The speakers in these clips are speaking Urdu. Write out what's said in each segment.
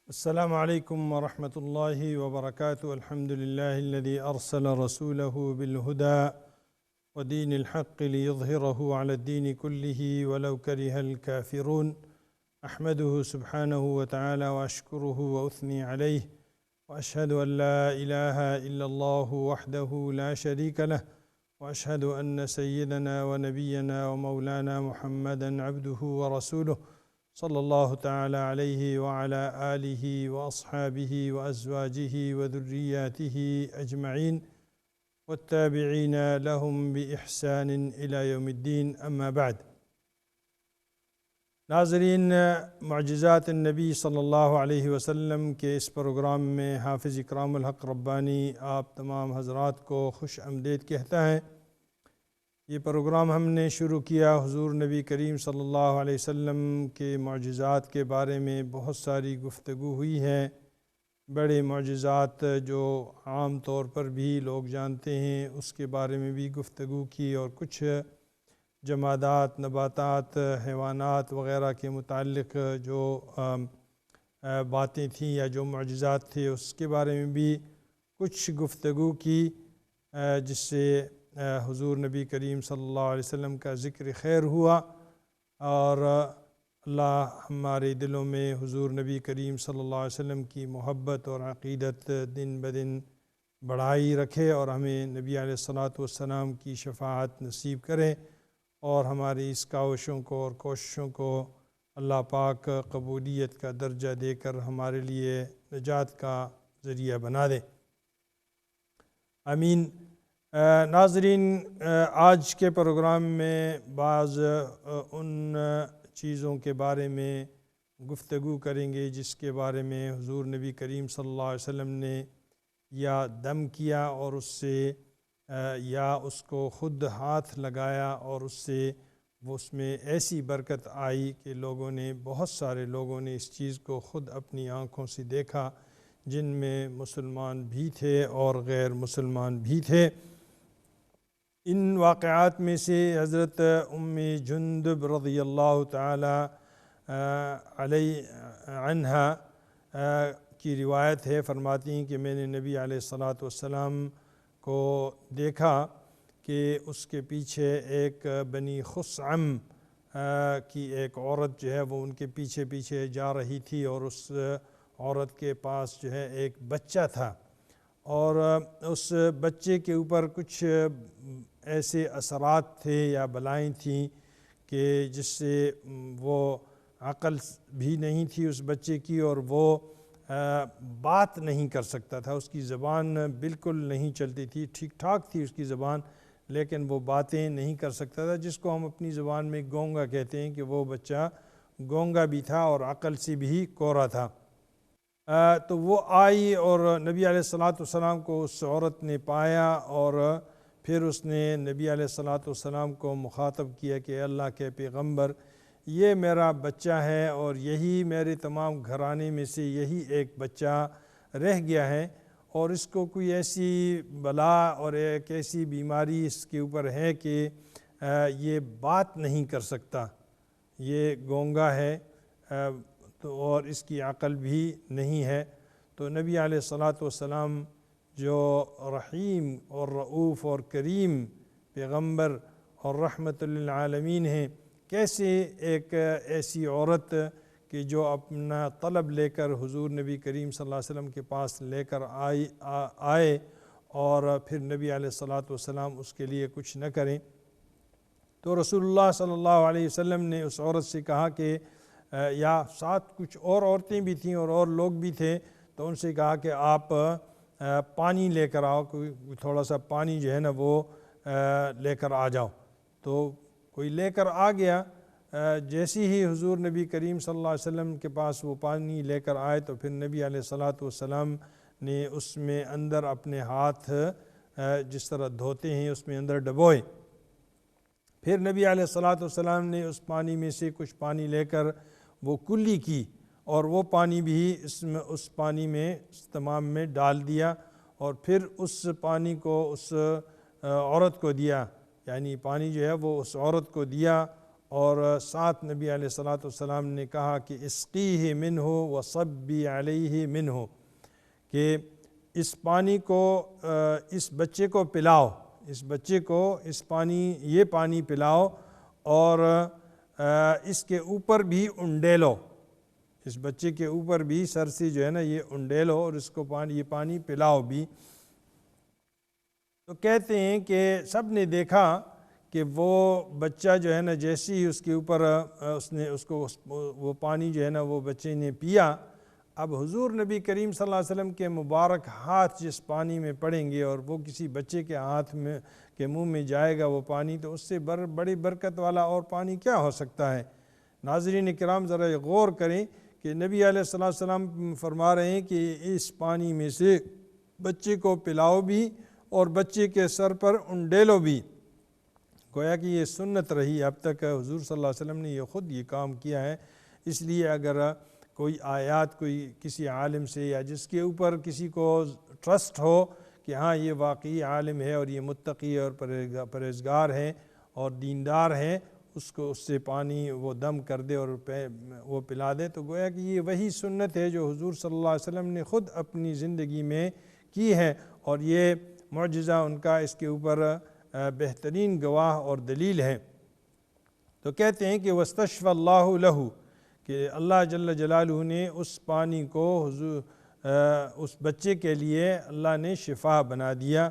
السلام عليكم ورحمة الله وبركاته. الحمد لله الذي أرسل رسوله بالهدى ودين الحق ليظهره على الدين كله ولو كره الكافرون. أحمده سبحانه وتعالى وأشكره وأثني عليه، وأشهد أن لا إله إلا الله وحده لا شريك له، وأشهد أن سيدنا ونبينا ومولانا محمدًا عبده ورسوله صلى الله تعالى عليه وعلى آله وأصحابه وأزواجه وذرياته أجمعين والتابعين لهم بإحسان إلى يوم الدين. أما بعد. ناظرین، معجزات النبی صلی اللہ علیہ وسلم کے اس پروگرام میں حافظ اکرام الحق ربانی آپ تمام حضرات کو خوش آمدید کہتا ہے۔ یہ پروگرام ہم نے شروع کیا حضور نبی کریم صلی اللہ علیہ وسلم کے معجزات کے بارے میں بہت ساری گفتگو ہوئی ہے۔ بڑے معجزات جو عام طور پر بھی لوگ جانتے ہیں اس کے بارے میں بھی گفتگو کی، اور کچھ جمادات، نباتات، حیوانات وغیرہ کے متعلق جو باتیں تھیں یا جو معجزات تھے اس کے بارے میں بھی کچھ گفتگو کی، جس سے حضور نبی کریم صلی اللہ علیہ وسلم کا ذکر خیر ہوا، اور اللہ ہمارے دلوں میں حضور نبی کریم صلی اللہ علیہ وسلم کی محبت اور عقیدت دن بدن بڑھائی رکھے، اور ہمیں نبی علیہ الصلوۃ والسلام کی شفاعت نصیب کرے، اور ہماری اس کاوشوں کو اور کوششوں کو اللہ پاک قبولیت کا درجہ دے کر ہمارے لیے نجات کا ذریعہ بنا دے، آمین۔ ناظرین، آج کے پروگرام میں بعض ان چیزوں کے بارے میں گفتگو کریں گے جس کے بارے میں حضور نبی کریم صلی اللہ علیہ وسلم نے یا دم کیا اور اس سے یا اس کو خود ہاتھ لگایا، اور اس میں ایسی برکت آئی کہ بہت سارے لوگوں نے اس چیز کو خود اپنی آنکھوں سے دیکھا، جن میں مسلمان بھی تھے اور غیر مسلمان بھی تھے۔ ان واقعات میں سے حضرت ام جندب رضی اللہ تعالی عنہا کی روایت ہے، فرماتی ہیں کہ میں نے نبی علیہ الصلوۃ والسلام کو دیکھا کہ اس کے پیچھے ایک بنی خثعم کی ایک عورت جو ہے وہ ان کے پیچھے پیچھے جا رہی تھی، اور اس عورت کے پاس جو ہے ایک بچہ تھا، اور اس بچے کے اوپر کچھ ایسے اثرات تھے یا بلائیں تھیں کہ جس سے وہ عقل بھی نہیں تھی اس بچے کی، اور وہ بات نہیں کر سکتا تھا، اس کی زبان بالکل نہیں چلتی تھی، ٹھیک ٹھاک تھی اس کی زبان لیکن وہ باتیں نہیں کر سکتا تھا، جس کو ہم اپنی زبان میں گونگا کہتے ہیں، کہ وہ بچہ گونگا بھی تھا اور عقل سے بھی کورا تھا۔ تو وہ آئی اور نبی علیہ الصلوۃ والسلام کو اس عورت نے پایا، اور پھر اس نے نبی علیہ الصلوۃ والسلام کو مخاطب کیا کہ اللہ کے پیغمبر، یہ میرا بچہ ہے، اور یہی میرے تمام گھرانے میں سے یہی ایک بچہ رہ گیا ہے، اور اس کو کوئی ایسی بلا اور ایک ایسی بیماری اس کے اوپر ہے کہ یہ بات نہیں کر سکتا، یہ گونگا ہے، اور اس کی عقل بھی نہیں ہے۔ تو نبی علیہ الصلوۃ والسلام جو رحیم اور رؤوف اور کریم پیغمبر اور رحمت للعالمین ہیں، کیسے ایک ایسی عورت کہ جو اپنا طلب لے کر حضور نبی کریم صلی اللہ علیہ وسلم کے پاس لے کر آئے اور پھر نبی علیہ الصلوۃ والسلام اس کے لیے کچھ نہ کریں، تو رسول اللہ صلی اللہ علیہ وسلم نے اس عورت سے کہا کہ یا ساتھ کچھ اور عورتیں بھی تھیں اور لوگ بھی تھے، تو ان سے کہا کہ آپ پانی لے کر آؤ، تھوڑا سا پانی جو ہے نا وہ لے کر آ جاؤ۔ تو کوئی لے کر آ گیا، جیسے ہی حضور نبی کریم صلی اللہ علیہ وسلم کے پاس وہ پانی لے کر آئے تو پھر نبی علیہ الصلوۃ والسلام نے اس میں اندر اپنے ہاتھ جس طرح دھوتے ہیں اس میں اندر ڈبوئے، پھر نبی علیہ الصلوۃ والسلام نے اس پانی میں سے کچھ پانی لے کر وہ کلی کی، اور وہ پانی بھی اس پانی میں تمام میں ڈال دیا، اور پھر اس پانی کو اس عورت کو دیا، یعنی پانی جو ہے وہ اس عورت کو دیا، اور ساتھ نبی علیہ الصلوۃ والسلام نے کہا کہ اسقیہ منہ وصبی علیہ منہ، کہ اس پانی کو اس بچے کو پلاؤ، اس بچے کو یہ پانی پلاؤ اور اس کے اوپر بھی انڈیلو، اس بچے کے اوپر بھی سر سے جو ہے نا یہ انڈیلو اور اس کو یہ پانی پلاؤ بھی۔ تو کہتے ہیں کہ سب نے دیکھا کہ وہ بچہ جو ہے نا جیسے ہی اس کے اوپر وہ پانی جو ہے نا وہ بچے نے پیا، اب حضور نبی کریم صلی اللہ علیہ وسلم کے مبارک ہاتھ جس پانی میں پڑیں گے اور وہ کسی بچے کے ہاتھ میں کے منہ میں جائے گا وہ پانی، تو اس سے بڑی برکت والا اور پانی کیا ہو سکتا ہے۔ ناظرین کرام ذرا غور کریں کہ نبی علیہ الصلوۃ والسلام فرما رہے ہیں کہ اس پانی میں سے بچے کو پلاؤ بھی اور بچے کے سر پر انڈیلو بھی۔ گویا کہ یہ سنت رہی اب تک، حضور صلی اللہ علیہ وسلم نے خود یہ کام کیا ہے۔ اس لیے اگر کوئی آیات کوئی کسی عالم سے یا جس کے اوپر کسی کو ٹرسٹ ہو کہ ہاں یہ واقعی عالم ہے اور یہ متقی اور پرہیزگار ہیں اور دیندار ہیں، اس سے پانی وہ دم کر دے اور وہ پلا دے، تو گویا کہ یہ وہی سنت ہے جو حضور صلی اللہ علیہ وسلم نے خود اپنی زندگی میں کی ہے، اور یہ معجزہ ان کا اس کے اوپر بہترین گواہ اور دلیل ہے۔ تو کہتے ہیں کہ وَاسْتَشْفَى اللَّهُ لَهُ، کہ اللہ جل جلالہ نے اس پانی کو اس بچے کے لیے اللہ نے شفا بنا دیا۔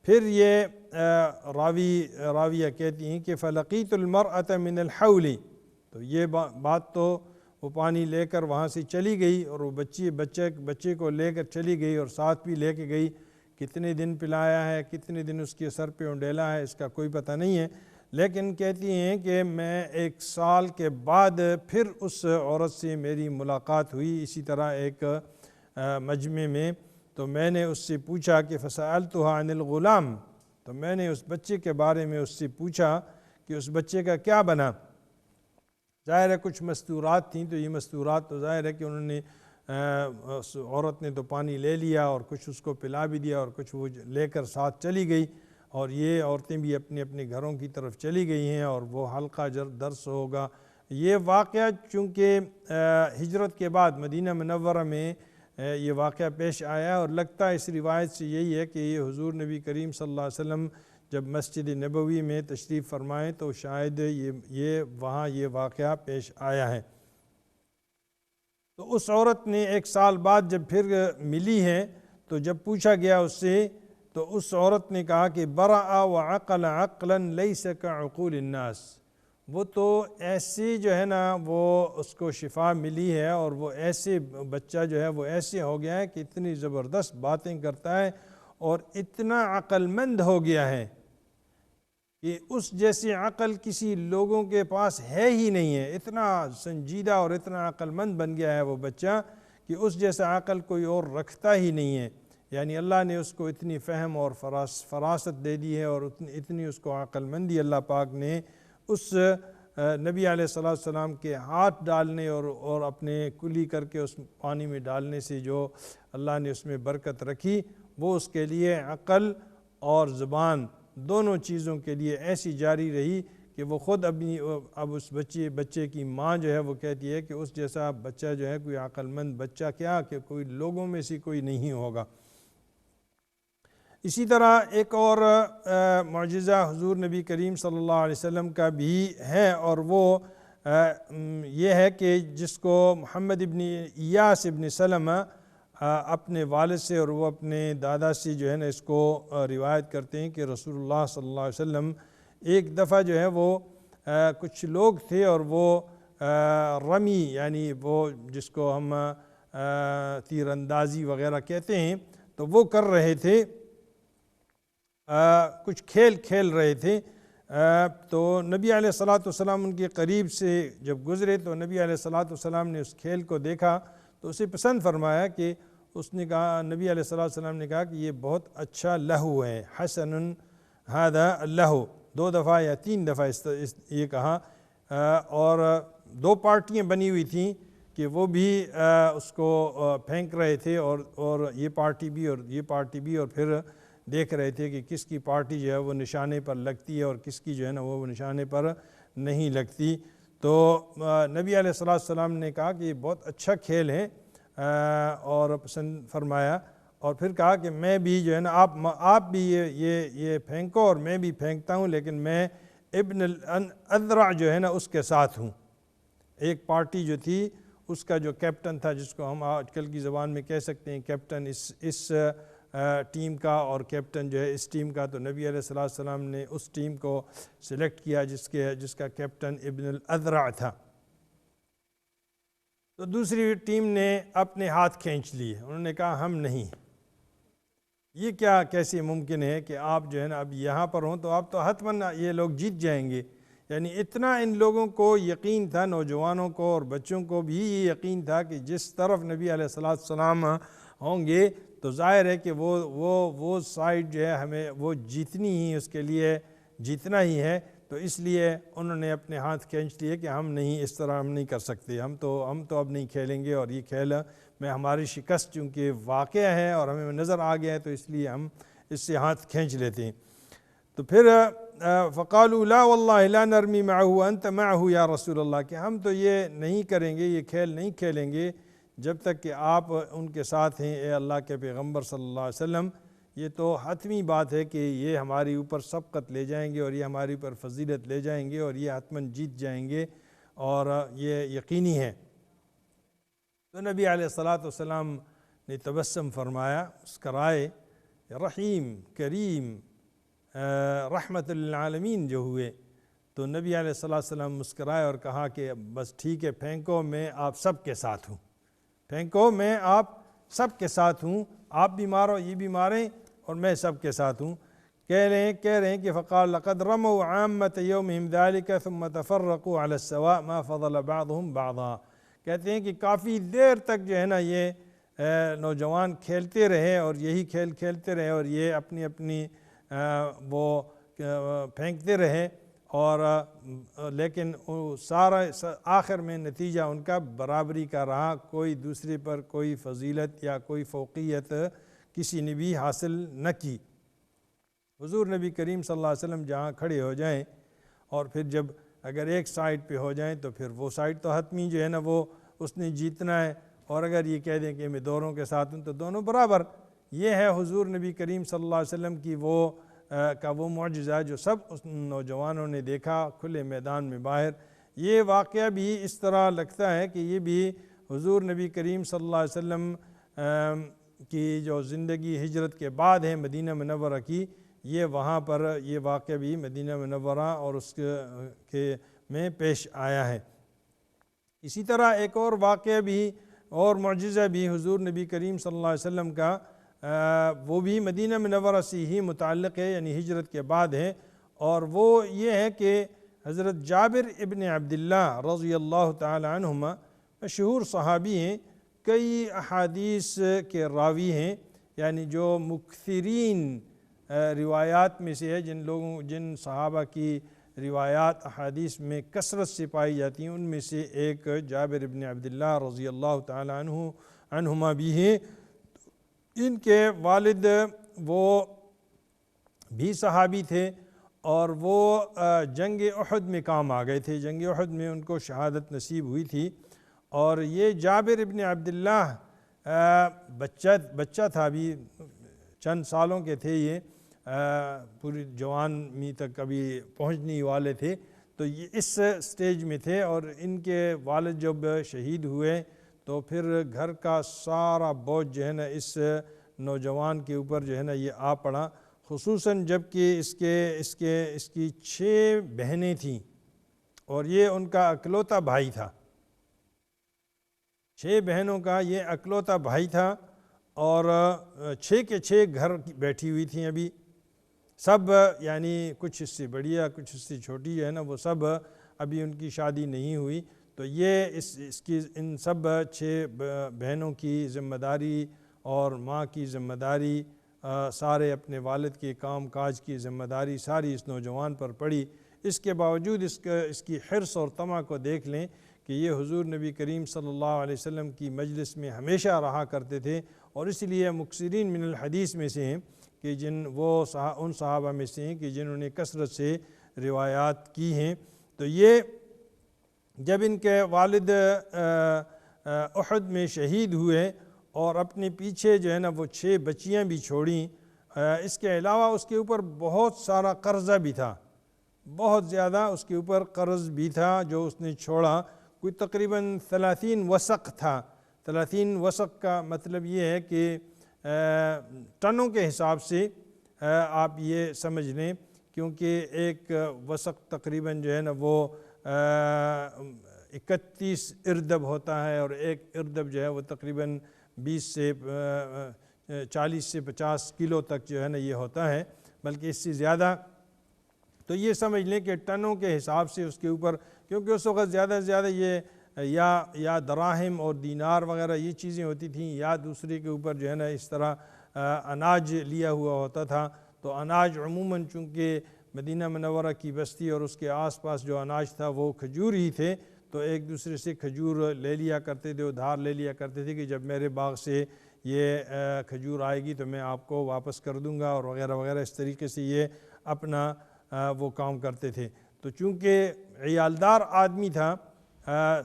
پھر یہ راویہ کہتی ہیں کہ فَلَقِيتُ الْمَرْأَةَ مِنَ الْحَوْلِ، تو یہ بات تو وہ پانی لے کر وہاں سے چلی گئی اور وہ بچے کو لے کر چلی گئی اور ساتھ بھی لے کے گئی۔ کتنے دن پلایا ہے، کتنے دن اس کے سر پہ انڈیلا ہے، اس کا کوئی پتہ نہیں ہے، لیکن کہتی ہیں کہ میں 1 سال کے بعد پھر اس عورت سے میری ملاقات ہوئی اسی طرح ایک مجمع میں، تو میں نے اس سے پوچھا کہ فَسَأَلْتُهَا عَنِ الْغُلَامِ، تو میں نے اس بچے کے بارے میں اس سے پوچھا کہ اس بچے کا کیا بنا۔ ظاہر ہے کچھ مستورات تھیں، تو یہ مستورات تو ظاہر ہے کہ انہوں نے اس عورت نے تو پانی لے لیا اور کچھ اس کو پلا بھی دیا اور کچھ وہ لے کر ساتھ چلی گئی، اور یہ عورتیں بھی اپنے اپنے گھروں کی طرف چلی گئی ہیں، اور وہ حلقہ درس ہوگا۔ یہ واقعہ چونکہ ہجرت کے بعد مدینہ منورہ میں یہ واقعہ پیش آیا، اور لگتا ہے اس روایت سے یہی ہے کہ یہ حضور نبی کریم صلی اللہ علیہ وسلم جب مسجد نبوی میں تشریف فرمائیں تو شاید وہاں یہ واقعہ پیش آیا ہے۔ تو اس عورت نے 1 سال بعد جب پھر ملی ہے تو جب پوچھا گیا اس سے، تو اس عورت نے کہا کہ برأ وعقل عقلا لیس کعقول الناس، وہ تو ایسے جو ہے نا وہ اس کو شفا ملی ہے، اور وہ ایسے بچہ جو ہے وہ ایسے ہو گیا ہے کہ اتنی زبردست باتیں کرتا ہے اور اتنا عقل مند ہو گیا ہے کہ اس جیسی عقل کسی لوگوں کے پاس ہے ہی نہیں ہے۔ اتنا سنجیدہ اور اتنا عقل مند بن گیا ہے وہ بچہ کہ اس جیسا عقل کوئی اور رکھتا ہی نہیں ہے۔ یعنی اللہ نے اس کو اتنی فہم اور فراست دے دی ہے، اور اتنی اس کو عقل مندی اللہ پاک نے اس نبی علیہ الصلوۃ والسلام کے ہاتھ ڈالنے اور اپنے کلی کر کے اس پانی میں ڈالنے سے جو اللہ نے اس میں برکت رکھی، وہ اس کے لیے عقل اور زبان دونوں چیزوں کے لیے ایسی جاری رہی کہ وہ خود اب اس بچے کی ماں جو ہے وہ کہتی ہے کہ اس جیسا بچہ جو ہے کوئی عقل مند بچہ کیا کہ کوئی لوگوں میں سے کوئی نہیں ہوگا۔ اسی طرح ایک اور معجزہ حضور نبی کریم صلی اللہ علیہ وسلم کا بھی ہے، اور وہ یہ ہے کہ جس کو محمد ابن ایاس ابن سلمہ اپنے والد سے اور وہ اپنے دادا سے جو ہے نا اس کو روایت کرتے ہیں کہ رسول اللہ صلی اللہ علیہ وسلم ایک دفعہ جو ہے وہ کچھ لوگ تھے اور وہ رمی یعنی وہ جس کو ہم تیر اندازی وغیرہ کہتے ہیں تو وہ کر رہے تھے، کچھ کھیل رہے تھے، تو نبی علیہ الصلوۃ والسلام ان کے قریب سے جب گزرے تو نبی علیہ الصلوۃ والسلام نے اس کھیل کو دیکھا تو اسے پسند فرمایا کہ اس نے کہا، نبی علیہ الصلوۃ والسلام نے کہا کہ یہ بہت اچھا لہو ہے، حسن ھذا اللہو، 2 دفعہ یا 3 دفعہ یہ کہا، اور 2 پارٹیاں بنی ہوئی تھیں کہ وہ بھی اس کو پھینک رہے تھے اور یہ پارٹی بھی اور یہ پارٹی بھی، اور پھر دیکھ رہے تھے کہ کس کی پارٹی جو ہے وہ نشانے پر لگتی ہے اور کس کی جو ہے نا وہ نشانے پر نہیں لگتی۔ تو نبی علیہ السلام نے کہا کہ یہ بہت اچھا کھیل ہے اور پسند فرمایا، اور پھر کہا کہ میں بھی جو ہے نا آپ بھی یہ پھینکو اور میں بھی پھینکتا ہوں، لیکن میں ابن الاذرع جو ہے نا اس کے ساتھ ہوں۔ ایک پارٹی جو تھی اس کا جو کیپٹن تھا، جس کو ہم آج کل کی زبان میں کہہ سکتے ہیں کیپٹن اس ٹیم کا اور کیپٹن جو ہے اس ٹیم کا، تو نبی علیہ السلام نے اس ٹیم کو سلیکٹ کیا جس کا کیپٹن ابن الاذرع تھا۔ تو دوسری ٹیم نے اپنے ہاتھ کھینچ لیے، انہوں نے کہا ہم نہیں، یہ کیسے ممکن ہے کہ آپ جو ہے نا اب یہاں پر ہوں، تو آپ تو حتماً یہ لوگ جیت جائیں گے۔ یعنی اتنا ان لوگوں کو یقین تھا، نوجوانوں کو اور بچوں کو بھی یہ یقین تھا کہ جس طرف نبی علیہ السلام ہوں گے تو ظاہر ہے کہ وہ سائڈ جو ہے ہمیں وہ جیتنی ہی، اس کے لیے جیتنا ہی ہے۔ تو اس لیے انہوں نے اپنے ہاتھ کھینچ لیے کہ ہم نہیں، اس طرح ہم نہیں کر سکتے، ہم تو اب نہیں کھیلیں گے، اور یہ کھیل میں ہماری شکست چونکہ واقع ہے اور ہمیں نظر آ گیا ہے تو اس لیے ہم اس سے ہاتھ کھینچ لیتے ہیں۔ تو پھر فقالوا لا واللہ لا نرمی معه انت معه یا رسول اللہ، کہ ہم تو یہ نہیں کریں گے، یہ کھیل نہیں کھیلیں گے جب تک کہ آپ ان کے ساتھ ہیں اے اللہ کے پیغمبر صلی اللہ علیہ وسلم۔ یہ تو حتمی بات ہے کہ یہ ہماری اوپر سبقت لے جائیں گے اور یہ ہماری اوپر فضیلت لے جائیں گے اور یہ حتماً جیت جائیں گے، اور یہ یقینی ہے۔ تو نبی علیہ السلام نے تبسم فرمایا، مسکرائے، رحیم کریم رحمت للعالمین جو ہوئے، تو نبی علیہ السلام مسکرائے اور کہا کہ بس ٹھیک ہے، پھینکو، میں آپ سب کے ساتھ ہوں، پھینکو، میں آپ سب کے ساتھ ہوں، آپ بھی مارو، یہ بھی ماریں، اور میں سب کے ساتھ ہوں۔ کہہ رہے ہیں کہ فقال لقد رموا عامة يومهم ذلك ثم تفرقوا على السواء ما فضل بعضهم بعضا، کہتے ہیں کہ کافی دیر تک جو ہے نا یہ نوجوان کھیلتے رہے اور یہی کھیل کھیلتے رہے اور یہ اپنی اپنی وہ پھینکتے رہے، اور لیکن سارا آخر میں نتیجہ ان کا برابری کا رہا، کوئی دوسرے پر کوئی فضیلت یا کوئی فوقیت کسی نے بھی حاصل نہ کی۔ حضور نبی کریم صلی اللہ علیہ وسلم جہاں کھڑے ہو جائیں اور پھر جب اگر ایک سائڈ پہ ہو جائیں تو پھر وہ سائڈ تو حتمی جو ہے نا وہ اس نے جیتنا ہے، اور اگر یہ کہہ دیں کہ میں دونوں کے ساتھ ہوں تو دونوں برابر۔ یہ ہے حضور نبی کریم صلی اللہ علیہ وسلم کی وہ معجزہ جو سب اس نوجوانوں نے دیکھا کھلے میدان میں باہر۔ یہ واقعہ بھی اس طرح لگتا ہے کہ یہ بھی حضور نبی کریم صلی اللہ علیہ وسلم کی جو زندگی ہجرت کے بعد ہے مدینہ منورہ کی، یہ وہاں پر یہ واقعہ بھی مدینہ منورہ اور اس کے میں پیش آیا ہے۔ اسی طرح ایک اور واقعہ بھی اور معجزہ بھی حضور نبی کریم صلی اللہ علیہ وسلم کا وہ بھی مدینہ منورہ سے ہی متعلق ہے، یعنی ہجرت کے بعد ہے، اور وہ یہ ہے کہ حضرت جابر ابن عبداللہ رضی اللہ تعالی عنہما مشہور صحابی ہیں، کئی احادیث کے راوی ہیں، یعنی جو مکثرین روایات میں سے ہے، جن صحابہ کی روایات احادیث میں کثرت سے پائی جاتی ہیں، ان میں سے ایک جابر ابن عبداللہ رضی اللہ تعالی عنہما بھی ہیں۔ ان کے والد وہ بھی صحابی تھے اور وہ جنگ احد میں کام آ گئے تھے، جنگ احد میں ان کو شہادت نصیب ہوئی تھی، اور یہ جابر ابن عبداللہ بچہ تھا، ابھی چند سالوں کے تھے، یہ پوری جوانی تک ابھی پہنچنے والے تھے، تو یہ اس سٹیج میں تھے، اور ان کے والد جب شہید ہوئے تو پھر گھر کا سارا بوجھ جو ہے نا اس نوجوان کے اوپر جو ہے نا یہ آ پڑا، خصوصاً جب کہ اس کی 6 بہنیں تھیں اور یہ ان کا اکلوتا بھائی تھا، 6 بہنوں کا یہ اکلوتا بھائی تھا، اور 6 کے 6 گھر بیٹھی ہوئی تھیں ابھی سب، یعنی کچھ اس سے بڑی ہے کچھ اس سے چھوٹی ہے نا، وہ سب ابھی ان کی شادی نہیں ہوئی، تو یہ اس کی ان سب 6 بہنوں کی ذمہ داری اور ماں کی ذمہ داری، سارے اپنے والد کے کام کاج کی ذمہ داری ساری اس نوجوان پر پڑی۔ اس کے باوجود اس کی حرص اور طمع کو دیکھ لیں کہ یہ حضور نبی کریم صلی اللہ علیہ وسلم کی مجلس میں ہمیشہ رہا کرتے تھے، اور اس لیے مکثرین من الحدیث میں سے ہیں کہ ان صحابہ میں سے ہیں کہ جنہوں نے کثرت سے روایات کی ہیں۔ تو یہ جب ان کے والد احد میں شہید ہوئے اور اپنے پیچھے جو ہے نا وہ 6 بچیاں بھی چھوڑیں، اس کے علاوہ اس کے اوپر بہت سارا قرضہ بھی تھا، بہت زیادہ اس کے اوپر قرض بھی تھا جو اس نے چھوڑا، کوئی تقریباً 30 وسق تھا۔ 30 وسق کا مطلب یہ ہے کہ ٹنوں کے حساب سے آپ یہ سمجھ لیں، کیونکہ ایک وسق تقریباً جو ہے نا وہ 31 اردب ہوتا ہے، اور ایک اردب جو ہے وہ تقریباً 20 سے 40 سے 50 کلو تک جو ہے نا یہ ہوتا ہے، بلکہ اس سے زیادہ۔ تو یہ سمجھ لیں کہ ٹنوں کے حساب سے اس کے اوپر، کیونکہ اس وقت زیادہ سے زیادہ یہ یا دراہم اور دینار وغیرہ یہ چیزیں ہوتی تھیں، یا دوسرے کے اوپر جو ہے نا اس طرح اناج لیا ہوا ہوتا تھا۔ تو اناج عموماً چونکہ مدینہ منورہ کی بستی اور اس کے آس پاس جو اناج تھا وہ کھجور ہی تھے، تو ایک دوسرے سے کھجور لے لیا کرتے تھے، ادھار لے لیا کرتے تھے کہ جب میرے باغ سے یہ کھجور آئے گی تو میں آپ کو واپس کر دوں گا، اور وغیرہ وغیرہ، اس طریقے سے یہ اپنا وہ کام کرتے تھے۔ تو چونکہ عیالدار آدمی تھا،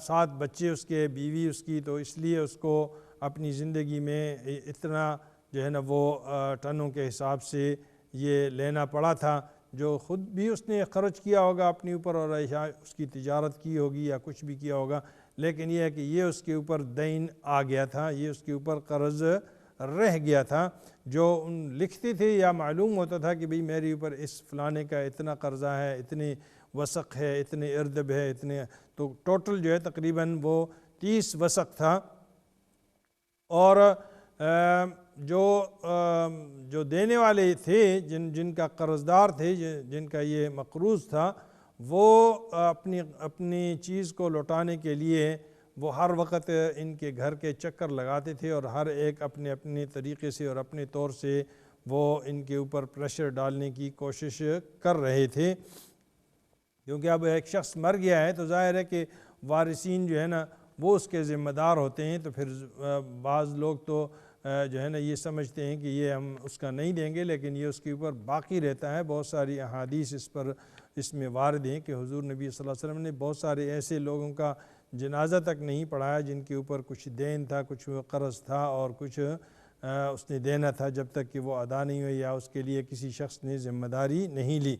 7 بچے اس کے، بیوی اس کی، تو اس لیے اس کو اپنی زندگی میں اتنا جو ہے نا وہ ٹنوں کے حساب سے یہ لینا پڑا تھا، جو خود بھی اس نے خرچ کیا ہوگا اپنے اوپر، اور اس کی تجارت کی ہوگی یا کچھ بھی کیا ہوگا، لیکن یہ ہے کہ یہ اس کے اوپر دین آ گیا تھا، یہ اس کے اوپر قرض رہ گیا تھا، جو لکھتے تھے یا معلوم ہوتا تھا کہ بھئی میرے اوپر اس فلانے کا اتنا قرضہ ہے، اتنے وسق ہے، اتنے اردب ہے، اتنے، تو ٹوٹل جو ہے تقریباً وہ 30 وسق تھا۔ اور جو دینے والے تھے، جن کا قرض دار تھے، جن کا یہ مقروض تھا، وہ اپنی چیز کو لوٹانے کے لیے وہ ہر وقت ان کے گھر کے چکر لگاتے تھے، اور ہر ایک اپنے اپنے طریقے سے اور اپنے طور سے وہ ان کے اوپر پریشر ڈالنے کی کوشش کر رہے تھے، کیونکہ اب ایک شخص مر گیا ہے تو ظاہر ہے کہ وارثین جو ہے نا وہ اس کے ذمہ دار ہوتے ہیں۔ تو پھر بعض لوگ تو جو ہے نا یہ سمجھتے ہیں کہ یہ ہم اس کا نہیں دیں گے، لیکن یہ اس کے اوپر باقی رہتا ہے۔ بہت ساری احادیث اس میں وارد ہیں کہ حضور نبی صلی اللہ علیہ وسلم نے بہت سارے ایسے لوگوں کا جنازہ تک نہیں پڑھایا جن کے اوپر کچھ دین تھا، کچھ قرض تھا، اور کچھ اس نے دینا تھا، جب تک کہ وہ ادا نہیں ہوئی یا اس کے لیے کسی شخص نے ذمہ داری نہیں لی۔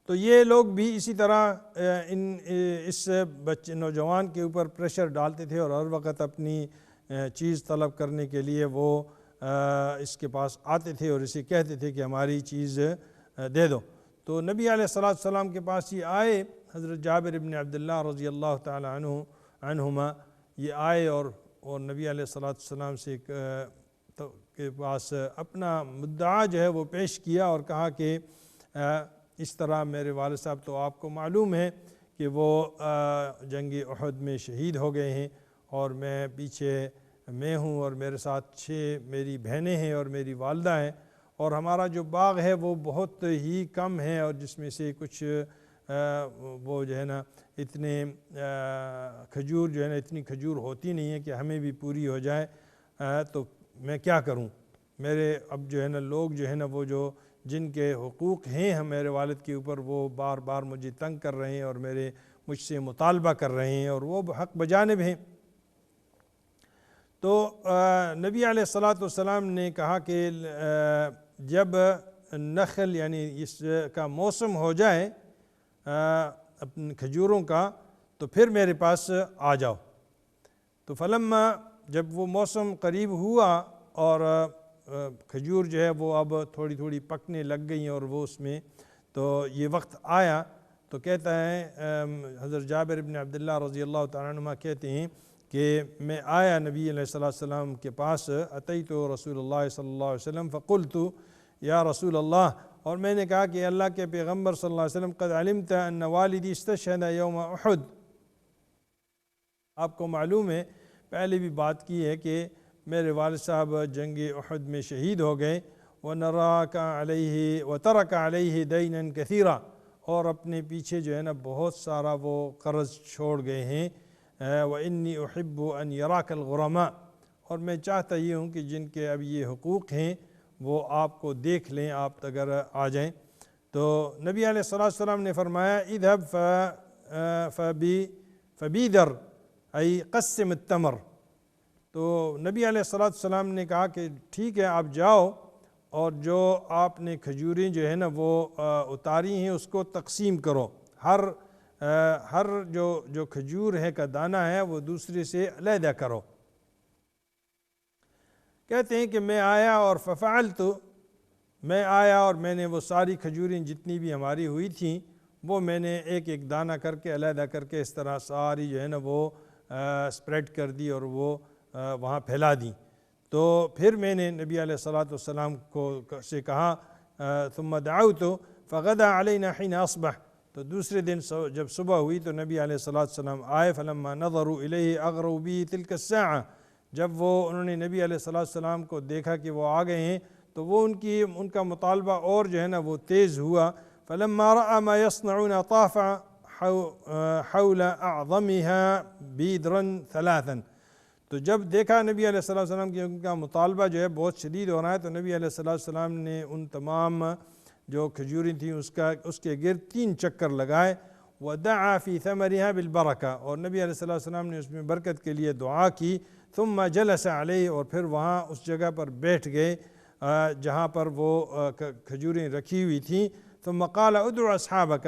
تو یہ لوگ بھی اسی طرح اس نوجوان کے اوپر پریشر ڈالتے تھے، اور ہر وقت اپنی چیز طلب کرنے کے لیے وہ اس کے پاس آتے تھے اور اسے کہتے تھے کہ ہماری چیز دے دو۔ تو نبی علیہ السلام کے پاس یہ آئے، حضرت جابر ابن عبداللہ رضی اللہ تعالی عنہما یہ آئے، اور نبی علیہ السلام سے کے پاس اپنا مدعا جو ہے وہ پیش کیا، اور کہا کہ اس طرح میرے والد صاحب تو آپ کو معلوم ہے کہ وہ جنگ احد میں شہید ہو گئے ہیں، اور میں پیچھے میں ہوں، اور میرے ساتھ 6 میری بہنیں ہیں اور میری والدہ ہیں، اور ہمارا جو باغ ہے وہ بہت ہی کم ہے، اور جس میں سے کچھ وہ جو ہے نا اتنے کھجور جو ہے نا اتنی کھجور ہوتی نہیں ہے کہ ہمیں بھی پوری ہو جائے، تو میں کیا کروں؟ میرے اب جو ہے نا لوگ جو ہے نا وہ جن کے حقوق ہیں میرے والد کے اوپر، وہ بار بار مجھے تنگ کر رہے ہیں اور مجھ سے مطالبہ کر رہے ہیں، اور وہ حق بجانب ہیں۔ تو نبی علیہ السلام نے کہا کہ جب نخل یعنی اس کا موسم ہو جائے اپنے کھجوروں کا، تو پھر میرے پاس آ جاؤ۔ تو فلما جب وہ موسم قریب ہوا اور کھجور جو ہے وہ اب تھوڑی تھوڑی پکنے لگ گئیں، اور وہ اس میں تو یہ وقت آیا، تو کہتا ہے حضرت جابر ابن عبداللہ رضی اللہ تعالیٰ عنہ کہتے ہیں کہ میں آیا نبی علیہ السلام کے پاس، اتیت رسول اللہ صلی اللہ علیہ وسلم فقلت یا رسول اللہ، اور میں نے کہا کہ اللہ کے پیغمبر صلی اللہ علیہ وسلم قد علمت ان والدی استشہد یوم احد، آپ کو معلوم ہے پہلے بھی بات کی ہے کہ میرے والد صاحب جنگ احد میں شہید ہو گئے، وَنَرَاكَ عَلَيْهِ وَتَرَكَ عَلَيْهِ دَيْنًا كَثِيرًا، اور اپنے پیچھے جو ہے نا بہت سارا وہ قرض چھوڑ گئے ہیں، وَإِنِّي أُحِبُّ أَنْ يَرَاكَ الْغُرَمَاء، اور میں چاہتا یہ ہوں کہ جن کے اب یہ حقوق ہیں وہ آپ کو دیکھ لیں، آپ اگر آ جائیں۔ تو نبی علیہ السلام نے فرمایا اذهب فبیدر ای قسم التمر، تو نبی علیہ السلام نے کہا کہ ٹھیک ہے آپ جاؤ اور جو آپ نے کھجوریں جو ہے نا وہ اتاری ہیں اس کو تقسیم کرو، ہر جو کھجور ہے کا دانہ ہے وہ دوسرے سے علیحدہ کرو۔ کہتے ہیں کہ میں آیا اور ففعلت، میں آیا اور میں نے وہ ساری کھجوریں جتنی بھی ہماری ہوئی تھیں وہ میں نے ایک ایک دانہ کر کے علیحدہ کر کے اس طرح ساری جو ہے نا وہ اسپریڈ کر دی اور وہ وہاں پھیلا دی۔ تو پھر میں نے نبی علیہ السلام سے کہا ثم دعوت فغدا علینا حین اصبح، تو دوسرے دن جب صبح ہوئی تو نبی علیہ السلام آئے، فلما نظروا الیہ اغروا بہ تلک الساعہ، جب وہ انہوں نے نبی علیہ السلام کو دیکھا کہ وہ آ گئے ہیں تو وہ ان کا مطالبہ اور جو ہے نا وہ تیز ہوا۔ فلما رأى ما يصنعون طاف حول اعظمها بیدرا ثلاثا، تو جب دیکھا نبی علیہ السلام کہ ان کا مطالبہ جو ہے بہت شدید ہو رہا ہے تو نبی علیہ السلام نے ان تمام جو کھجوریں تھیں اس کے گرد 3 چکر لگائے، ودعا فی ثمرها بالبرکہ، اور نبی علیہ السلام نے اس میں برکت کے لیے دعا کی، ثم جلس علیہ، اور پھر وہاں اس جگہ پر بیٹھ گئے جہاں پر وہ کھجوریں رکھی ہوئی تھیں۔ ثم قال ادع اصحابک،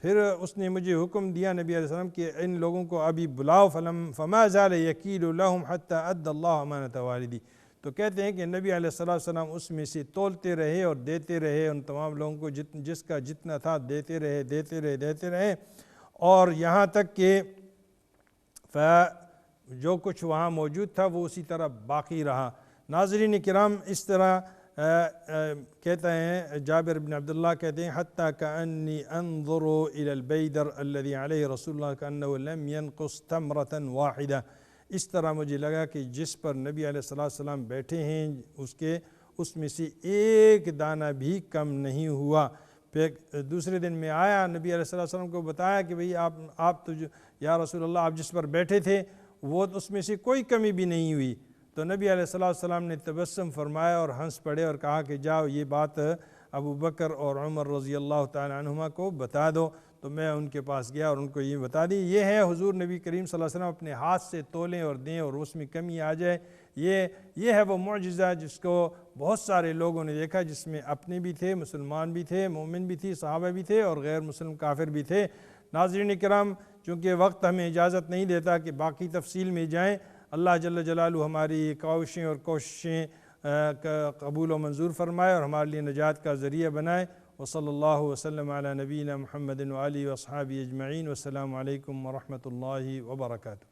پھر اس نے مجھے حکم دیا نبی علیہ السلام کہ ان لوگوں کو ابھی بلاؤ، فما زال یکیل لهم حتی ادى اللہ امانۃ والدی، تو کہتے ہیں کہ نبی علیہ السلام اس میں سے تولتے رہے اور دیتے رہے ان تمام لوگوں کو، جس کا جتنا تھا دیتے رہے اور یہاں تک کہ جو کچھ وہاں موجود تھا وہ اسی طرح باقی رہا۔ ناظرین کرام، اس طرح کہتے ہیں جابر بن عبداللہ کہتے ہیں حتیٰ کأنی انظر الی البیدر الذی علیہ رسول اللہ کأنہ لم ینقص تمرۃ واحدہ، اس طرح مجھے لگا کہ جس پر نبی علیہ السلام بیٹھے ہیں اس میں سے ایک دانہ بھی کم نہیں ہوا۔ پھر دوسرے دن میں آیا، نبی علیہ السلام کو بتایا کہ بھئی آپ تو یا رسول اللہ آپ جس پر بیٹھے تھے وہ اس میں سے کوئی کمی بھی نہیں ہوئی، تو نبی علیہ السلام نے تبسم فرمایا اور ہنس پڑے اور کہا کہ جاؤ یہ بات ابو بکر اور عمر رضی اللہ تعالی عنہما کو بتا دو۔ تو میں ان کے پاس گیا اور ان کو یہ بتا دی۔ یہ ہے حضور نبی کریم صلی اللہ علیہ وسلم اپنے ہاتھ سے تولیں اور دیں اور اس میں کمی آ جائے، یہ ہے وہ معجزہ جس کو بہت سارے لوگوں نے دیکھا، جس میں اپنے بھی تھے، مسلمان بھی تھے، مومن بھی تھی، صحابہ بھی تھے اور غیر مسلم کافر بھی تھے۔ ناظرین کرام، چونکہ وقت ہمیں اجازت نہیں دیتا کہ باقی تفصیل میں جائیں، اللہ جل جلالہ ہماری کاوشیں اور کوششیں قبول و منظور فرمائے اور ہمارے لیے نجات کا ذریعہ بنائے۔ وصلی اللہ وسلم علی نبینا محمد وآلہ واصحابہ اجمعین، والسلام علیکم ورحمۃ اللہ وبرکاتہ۔